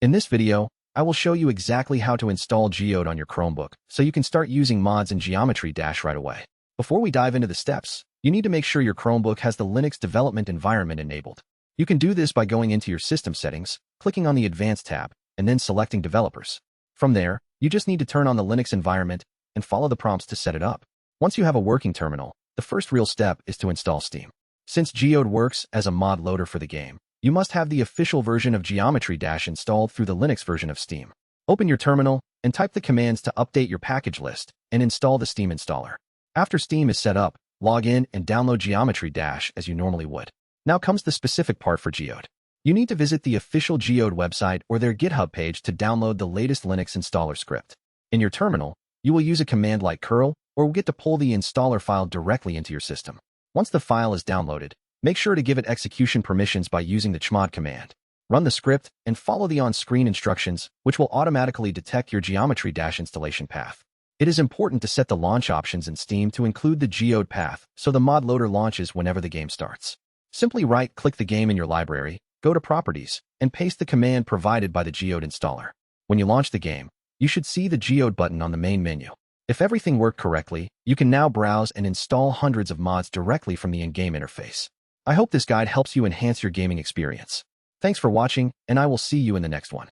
In this video, I will show you exactly how to install Geode on your Chromebook so you can start using mods in Geometry Dash right away. Before we dive into the steps, you need to make sure your Chromebook has the Linux development environment enabled. You can do this by going into your system settings, clicking on the Advanced tab, and then selecting Developers. From there, you just need to turn on the Linux environment and follow the prompts to set it up. Once you have a working terminal, the first real step is to install Steam. Since Geode works as a mod loader for the game, you must have the official version of Geometry Dash installed through the Linux version of Steam. Open your terminal and type the commands to update your package list and install the Steam installer. After Steam is set up, log in and download Geometry Dash as you normally would. Now comes the specific part for Geode. You need to visit the official Geode website or their GitHub page to download the latest Linux installer script. In your terminal, you will use a command like curl or will get to pull the installer file directly into your system. Once the file is downloaded, make sure to give it execution permissions by using the chmod command. Run the script and follow the on-screen instructions, which will automatically detect your Geometry Dash installation path. It is important to set the launch options in Steam to include the Geode path so the mod loader launches whenever the game starts. Simply right-click the game in your library, go to Properties, and paste the command provided by the Geode installer. When you launch the game, you should see the Geode button on the main menu. If everything worked correctly, you can now browse and install hundreds of mods directly from the in-game interface. I hope this guide helps you enhance your gaming experience. Thanks for watching, and I will see you in the next one.